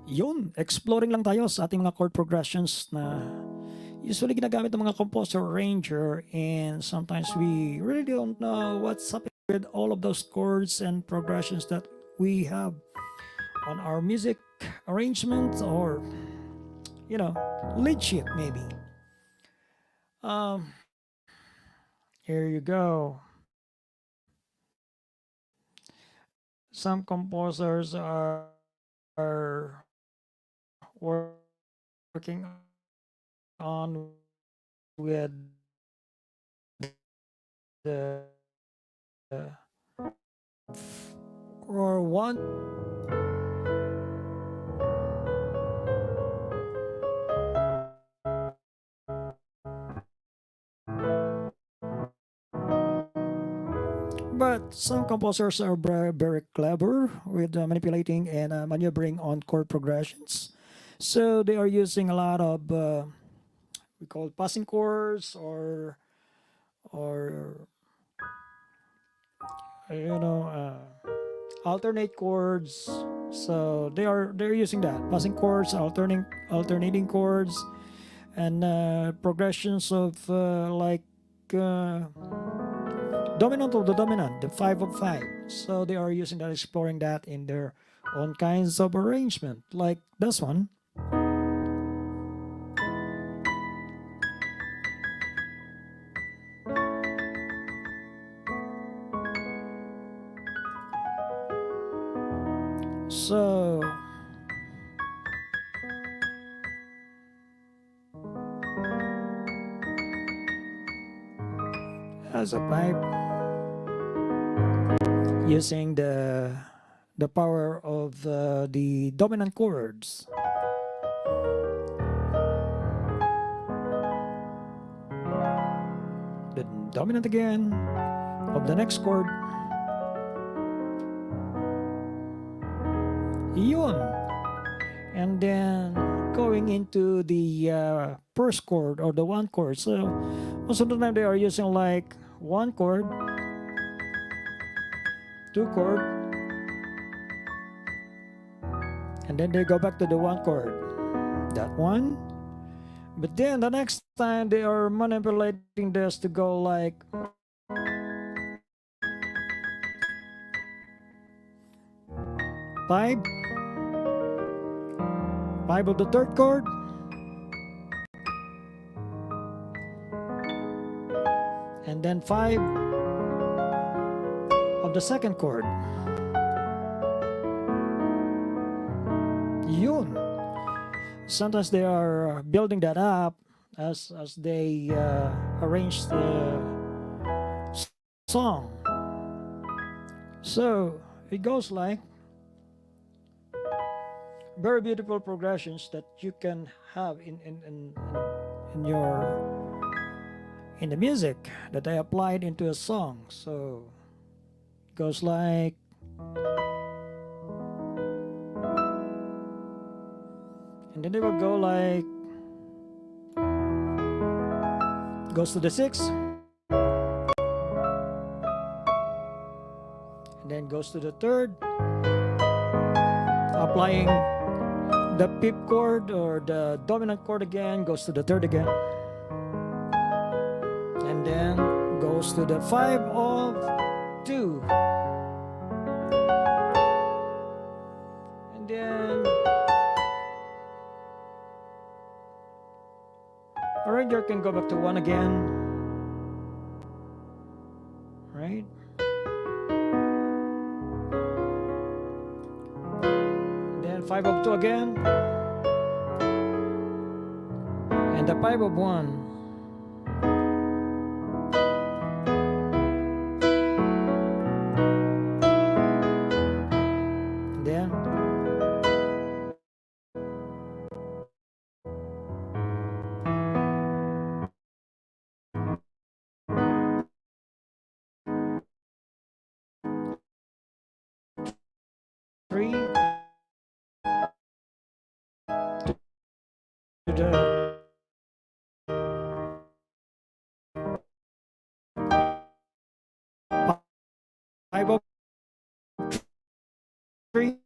Yun, exploring lang tayo sa ating mga chord progressions na usually ginagamit ng mga composer arranger, and sometimes we really don't know what's happening with all of those chords and progressions that we have on our music arrangement, or lead sheet maybe. um Here you go. Some composers are working on with the or one. But some composers are very clever with manipulating and maneuvering on chord progressions. So they are using a lot of we call passing chords, or alternate chords. So they're using that passing chords, alternating chords, and progressions of like dominant of the dominant, the 5 of 5. So they are using that, exploring that in their own kinds of arrangement, like this one. So as a pipe, using the power of the dominant chords. The dominant again of the next chord. Yun. And then going into the first chord, or the one chord. So most of the time they are using like one chord, two chord, and then they go back to the one chord, that one. But then the next time they are manipulating this to go like five of the third chord, and then 5 of the second chord. Yun. Sometimes they are building that up as they arrange the song. So it goes like very beautiful progressions that you can have in the music that I applied into a song. So it goes like, and then they will go like, goes to the 6, and then goes to the 3rd, applying the 5th chord or the dominant chord again, goes to the 3rd again, and then goes to the 5 of 2, and then arranger can go back to 1 again, right? Then 5 of 2 again, and the 5 of 1. And then 3 to the 5 of 3,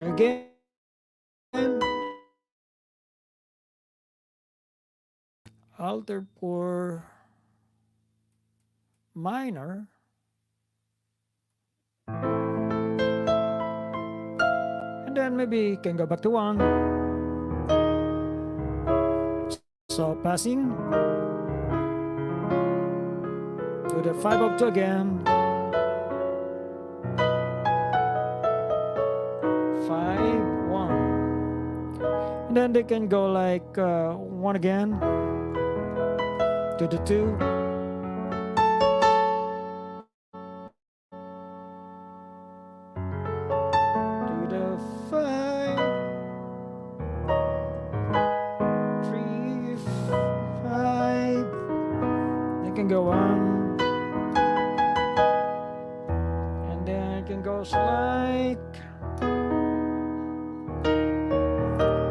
again, altered for minor, and then maybe you can go back to 1. So passing to the 5 of 2 again, 5 1, and then they can go like 1 again to the 2, to the 5, 3 5, they can go 1, and then it can go like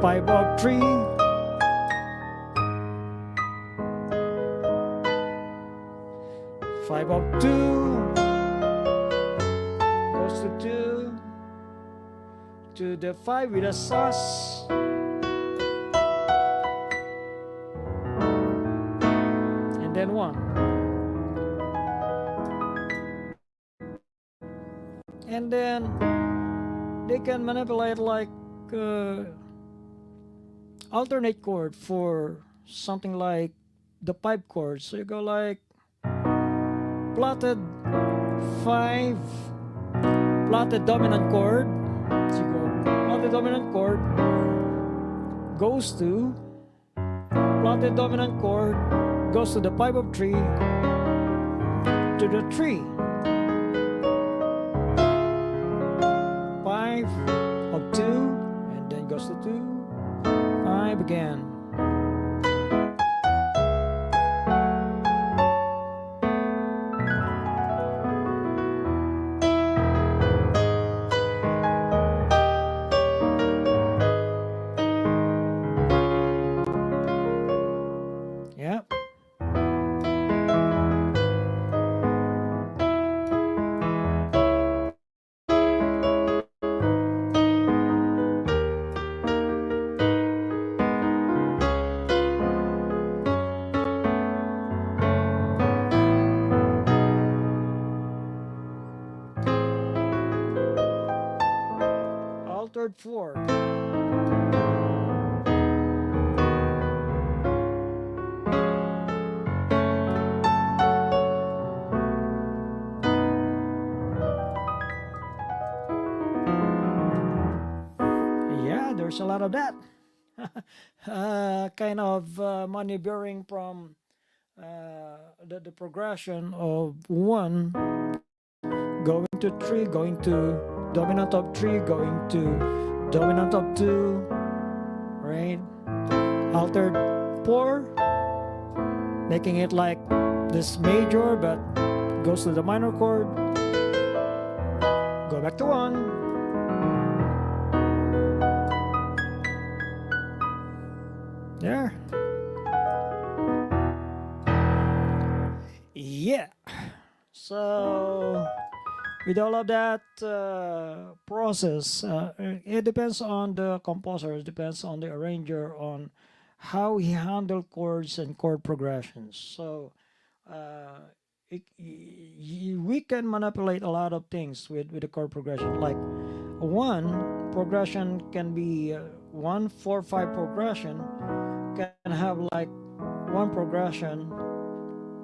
5 of 3, 5 of 2, goes to 2, to the 5 with a sus, and then 1. And then they can manipulate like alternate chord for something like the pipe chord. So you go like plotted 5, plotted dominant chord. So you go plotted dominant chord goes to plotted dominant chord goes to the pipe of 3 to the 3, 5 of 2, and then goes to 2, 5 again. Yeah. Altered 4. Yeah, there's a lot of that. Kind of maneuvering from the progression of 1 going to 3, going to dominant of 3, going to dominant of 2, right? Altered 4, making it like this major but goes to the minor chord, go back to 1, there. Yeah. So with all of that process, it depends on the composer, it depends on the arranger, on how he handle chords and chord progressions. So we can manipulate a lot of things with the chord progression. Like 1 progression can be 1 4 5 progression can have like 1 progression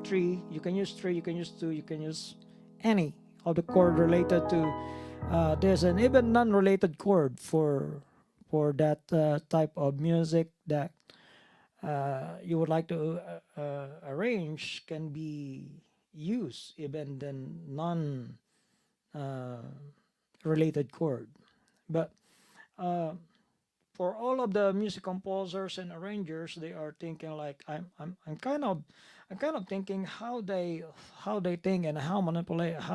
3, you can use 3, you can use 2, you can use any of the chord related to there's an even non-related chord for that type of music that you would like to arrange, can be used even the non related chord. But for all of the music composers and arrangers, they are thinking like I'm kind of thinking how they think and how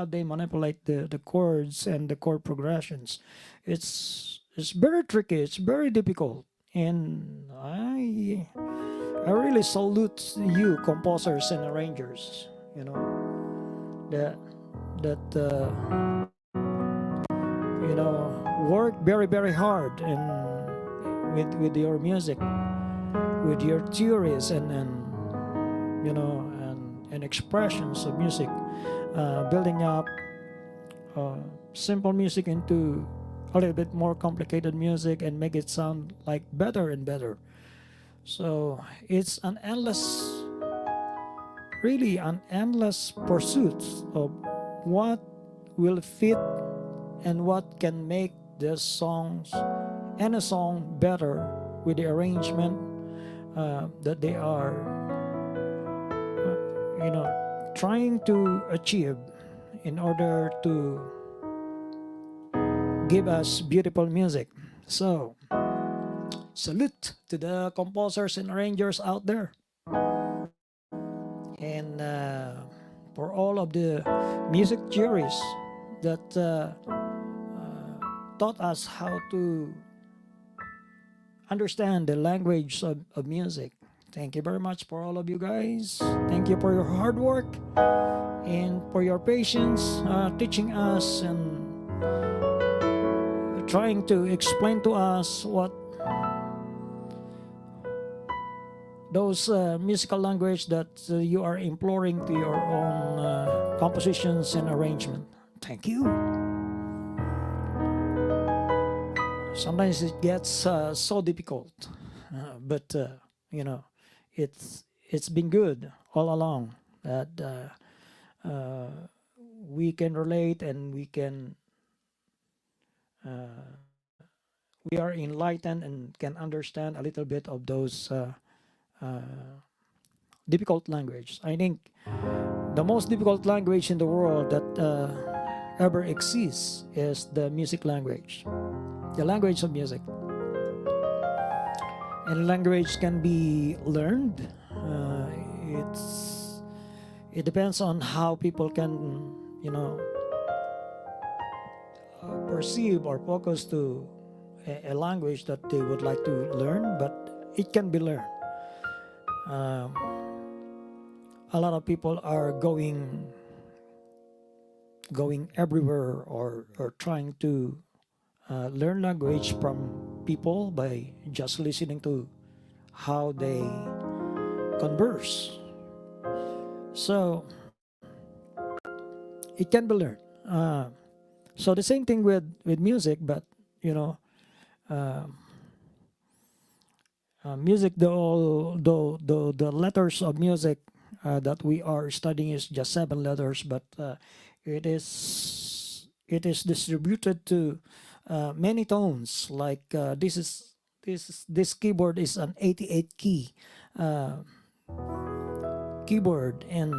they manipulate the chords and the chord progressions. It's very tricky, it's very difficult, and I really salute you composers and arrangers, you know, that work very very hard and with your music, with your theories and expressions of music, building up uh, simple music into a little bit more complicated music and make it sound like better and better. So it's an endless, really an endless pursuit of what will fit and what can make the songs and a song better with the arrangement that they are trying to achieve in order to give us beautiful music. So salute to the composers and arrangers out there, and for all of the music theories that taught us how to understand the language of music. Thank you very much for all of you guys. Thank you for your hard work and for your patience teaching us and trying to explain to us what those musical language that you are imploring to your own compositions and arrangement. Thank you. Sometimes it gets so difficult, but you know, it's been good all along that we can relate and we are enlightened and can understand a little bit of those difficult language. I think the most difficult language in the world that ever exists is the music language, the language of music. And language can be learned. It depends on how people can, perceive or focus to a language that they would like to learn, but it can be learned. Um, a lot of people are going everywhere or trying to learn language from people by just listening to how they converse. So it can be learned. So the same thing with music, but you know, uh, music, the letters of music that we are studying is just 7 letters, but it is distributed to many tones. Like this keyboard is an 88 key uh, keyboard, and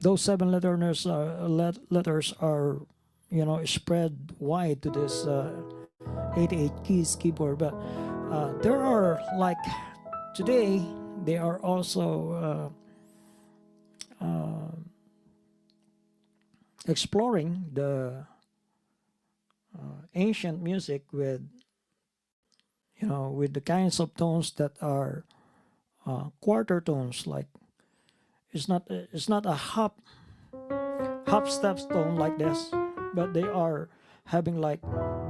those 7 letters are spread wide to this 88 keys keyboard. But there are, like, today they are also exploring the ancient music with the kinds of tones that are quarter tones. Like, it's not a hop step tone like this, but they are having like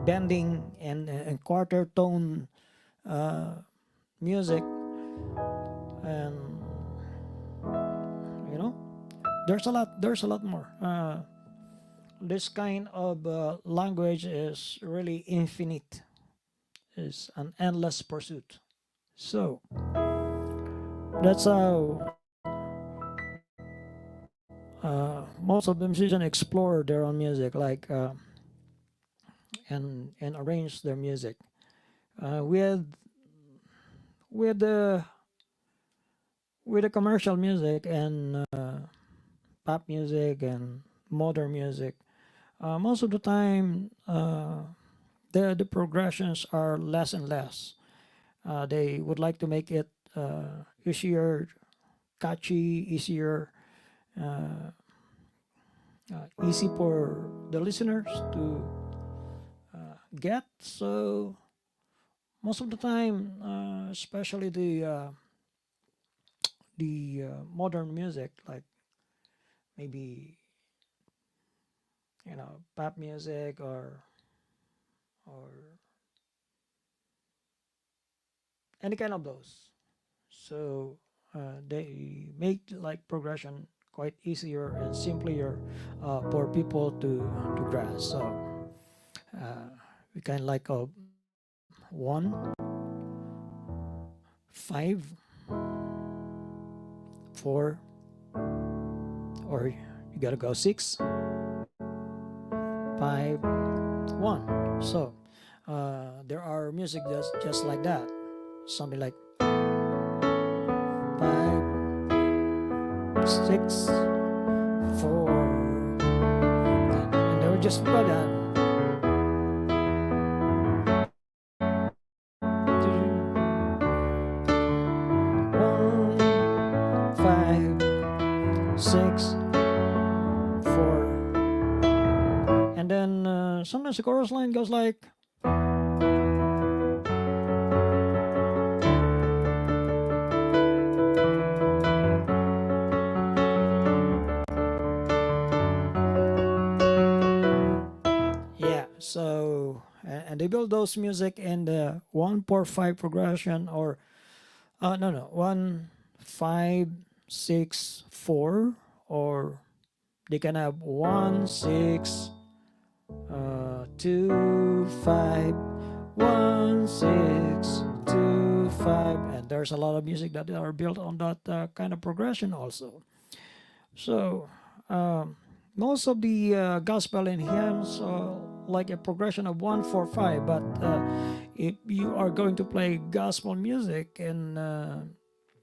bending and quarter tone music. And you know there's a lot more. This kind of language is really infinite, is an endless pursuit. So that's how most of the musicians explore their own music, like and arrange their music with the with the commercial music and pop music and modern music. Most of the time, the progressions are less and less. They would like to make it easier, catchy, uh, easy for the listeners to get. So most of the time, especially the modern music, like maybe pop music or any kind of those. So they make like progression quite easier and simpler for people to grasp. So uh, we can like one, five, four, or you gotta go six, five, one. So there are music just like that, something like five, six, four, and they were just put that. One, five, six, four, and then sometimes the chorus line goes like. Yeah, so and they build those music in the 1 4 5 progression, or no, 1 5 6 4, or they can have 1 6 2 5 1 6 2 5, and there's a lot of music that are built on that kind of progression also. So most of the gospel and hymns like a progression of 1 4 5, but if you are going to play gospel music and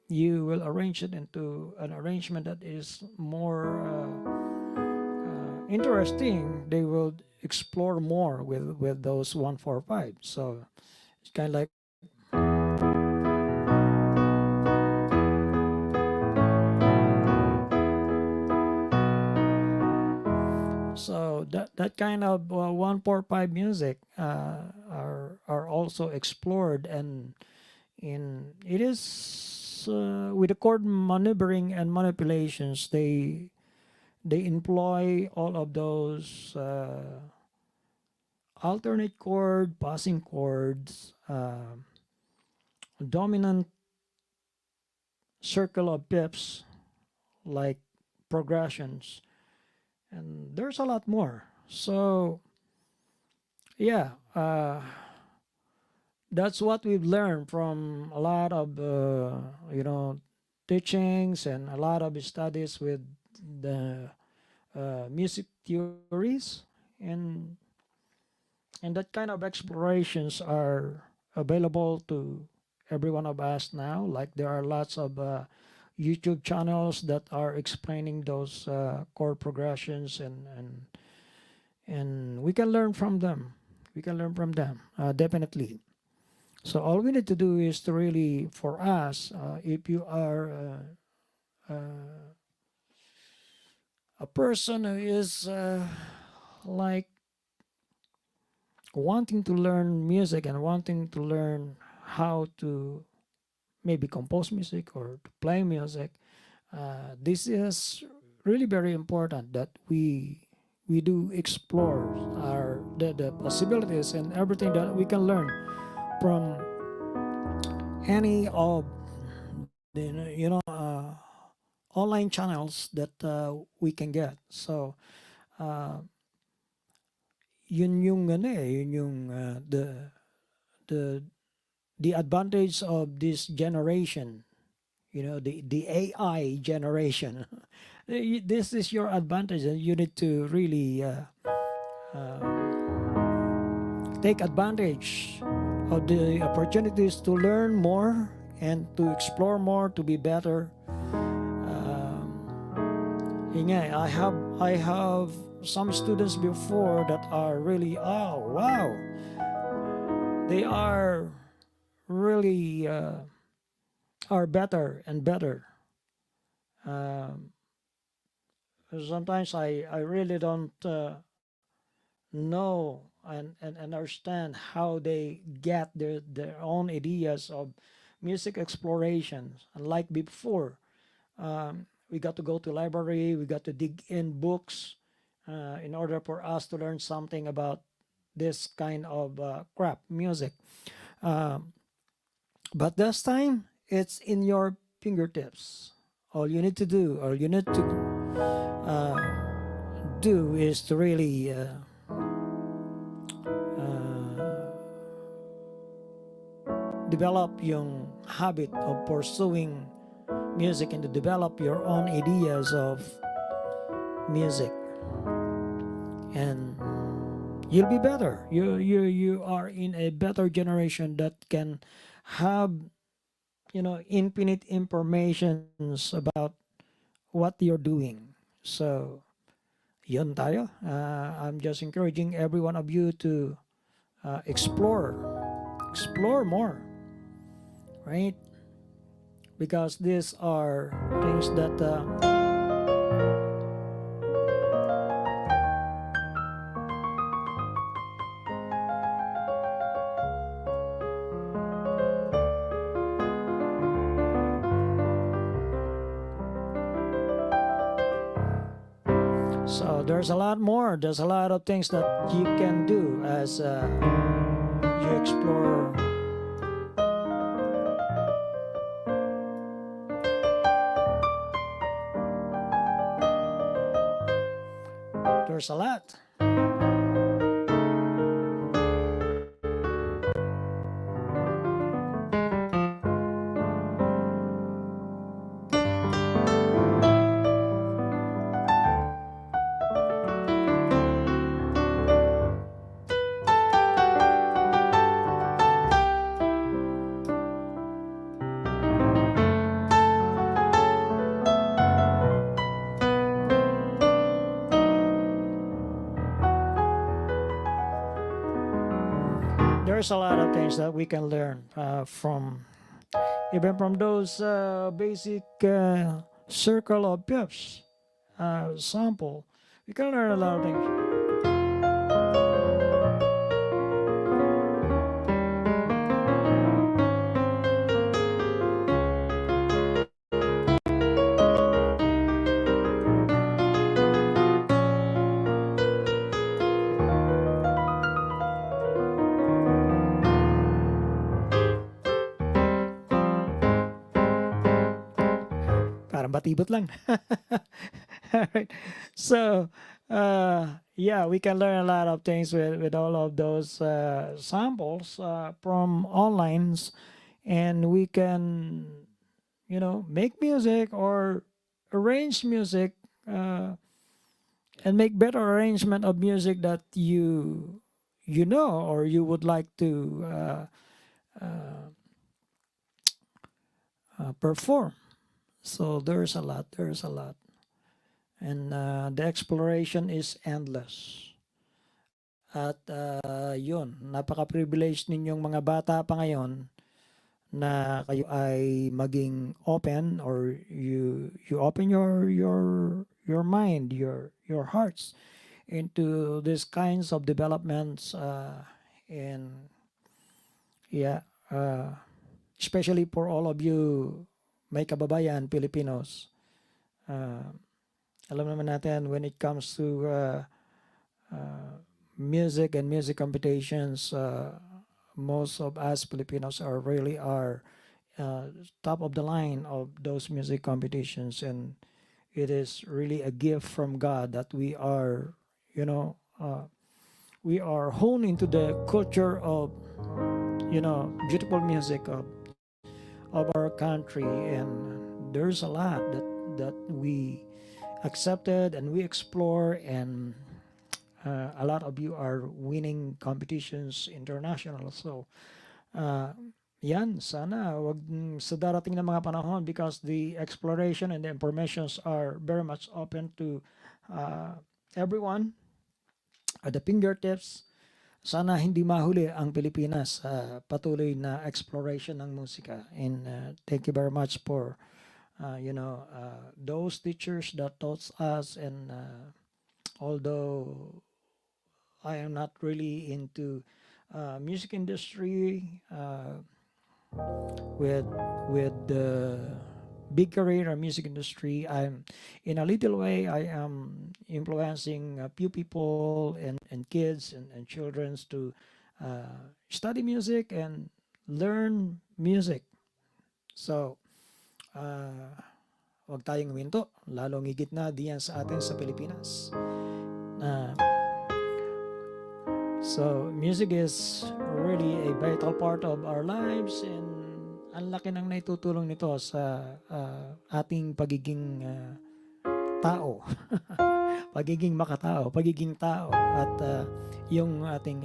you will arrange it into an arrangement that is more interesting, they will explore more with those 1 4 5. So it's kind of like. So that kind of 1 4 5 music are also explored, and in it is with the chord maneuvering and manipulations, they employ all of those alternate chord, passing chords, dominant circle of pips like progressions, and there's a lot more. So yeah, that's what we've learned from a lot of teachings and a lot of studies with the music theories, and and that kind of explorations are available to every one of us now. Like there are lots of YouTube channels that are explaining those chord progressions, and we can learn from them. We can learn from them, definitely. So all we need to do is to really, for us, if you are a person who is like wanting to learn music and wanting to learn how to maybe compose music or to play music, this is really very important that we do explore the possibilities and everything that we can learn from any of the online channels that we can get. So uh, yun yung ano eh, yun yung the the advantage of this generation, the AI generation. This is your advantage, and you need to really uh, take advantage of the opportunities to learn more and to explore more to be better. I have some students before that are really, oh wow, they are really are better and better. Um, Sometimes I really don't know and understand how they get their own ideas of music explorations. Unlike before, we got to go to library, we got to dig in books, in order for us to learn something about this kind of crap music. Um, but this time, it's in your fingertips. All you need to do, all you need to do is to really develop yung habit of pursuing music and to develop your own ideas of music, and you'll be better. You are in a better generation that can have, infinite informations about what you're doing. So yun tayo. I'm just encouraging every one of you to explore more, right? Because these are things that so there's a lot more. There's a lot of things that you can do as you explore. There's a lot. There's a lot of things that we can learn from, even from those basic circle of fifths sample. We can learn a lot of things. Parang batibot lang. Alright. So, yeah, we can learn a lot of things with all of those samples from online, and we can, make music or arrange music and make better arrangement of music that you know or you would like to perform. So there's a lot. And the exploration is endless. At yun, napaka-privileged ninyong mga bata pa ngayon na kayo ay maging open, or you open your mind, your hearts into these kinds of developments, and yeah, especially for all of you may kababayan Filipinos. Alam naman natin when it comes to music and music competitions, most of us Filipinos are top of the line of those music competitions, and it is really a gift from God that we are honed into the culture of beautiful music of our country, and there's a lot that we accepted and we explore, and a lot of you are winning competitions international. So yan, sana wag sa darating na mga panahon, because the exploration and the informations are very much open to everyone at the fingertips. Sana hindi mahuli ang Pilipinas sa patuloy na exploration ng musika. And thank you very much for those teachers that taught us, and although I am not really into music industry with the big career in music industry. I'm in a little way I am influencing a few people and kids and children to study music and learn music. So, uh, wag tayong huminto, lalong higit na diyan sa atin sa Pilipinas. Uh, so, music is really a vital part of our lives and ang laki ng naitutulong nito sa ating pagiging tao, pagiging makatao, pagiging tao at yung ating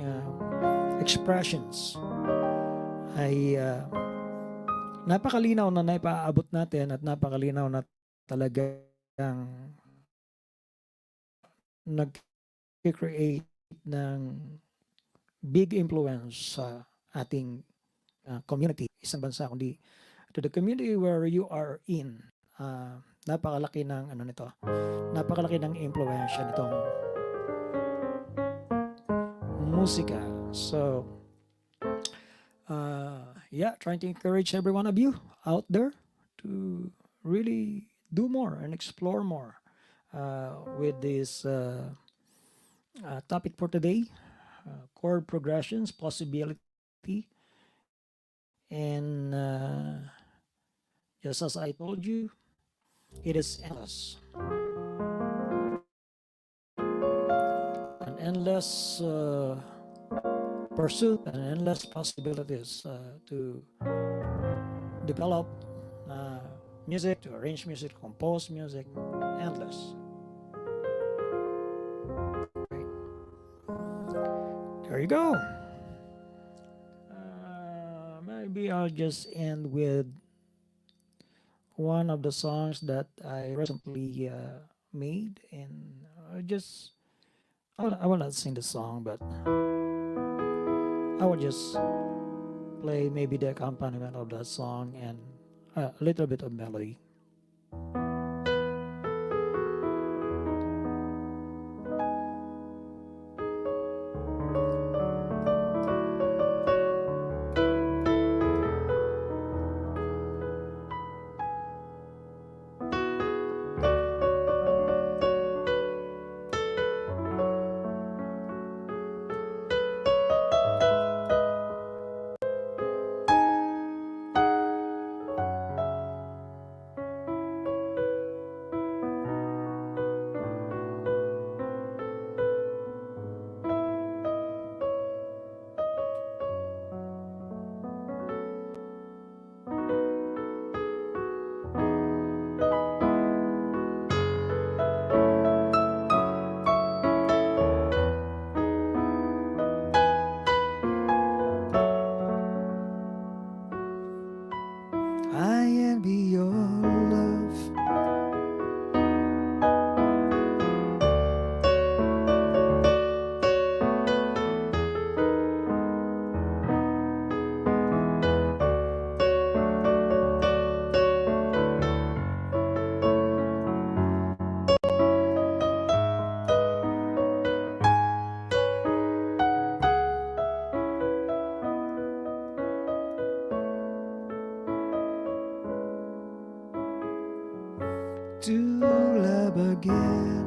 expressions ay napakalinaw na naipaabot natin at napakalinaw na talagang nag-create ng big influence sa ating community, isang bansa kundi to the community where you are in. Napakalaki ng ano nito. Napakalaki ng impluwensya nitong musika. So, yeah, trying to encourage every one of you out there to really do more and explore more with this topic for today, chord progressions, possibility, and just as I told you, it is endless. An endless pursuit and endless possibilities to develop music, to arrange music, to compose music, endless. Right. There you go. Maybe I'll just end with one of the songs that I recently made, and I will not sing the song, but I will just play maybe the accompaniment of that song and a little bit of melody. I envy your love. To love again.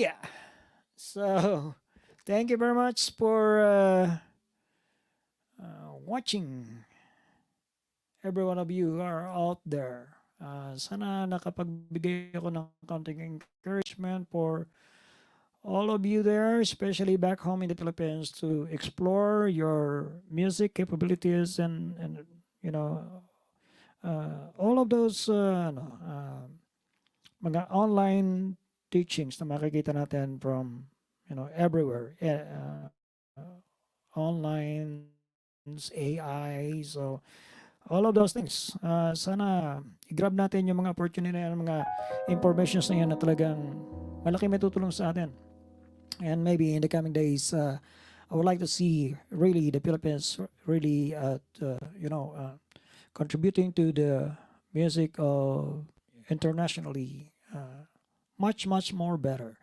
Yeah. So, thank you very much for watching, every one of you who are out there. Sana nakapagbigay ako ng konting encouragement for all of you there, especially back home in the Philippines, to explore your music capabilities and you know all of those mga online teachings na makikita natin from everywhere, online, AI, so all of those things. Sana i-grab natin yung mga opportunity and mga informations na yan na talagang malaki may tutulong sa atin. And maybe in the coming days, I would like to see really the Philippines really contributing to the music of internationally, much more better.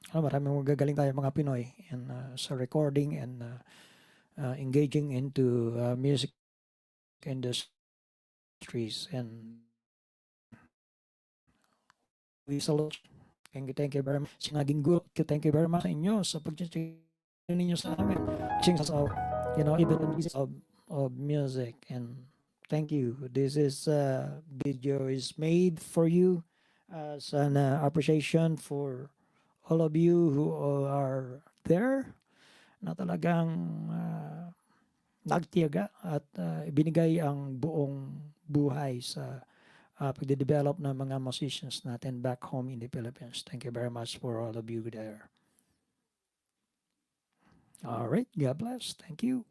Maraming magagaling tayo mga Pinoy and sa recording and engaging into music industries, and we salute. Thank you very much. Sinaging good. Thank you very much sa inyo sa pag-check ninyo sa amin. Things of, even pieces of music. And thank you. This is video is made for you as an appreciation for all of you who are there na talagang nagtiyaga at ibinigay ang buong buhay sa pagde-develop ng mga musicians natin back home in the Philippines. Thank you very much for all of you there. All right. God bless. Thank you.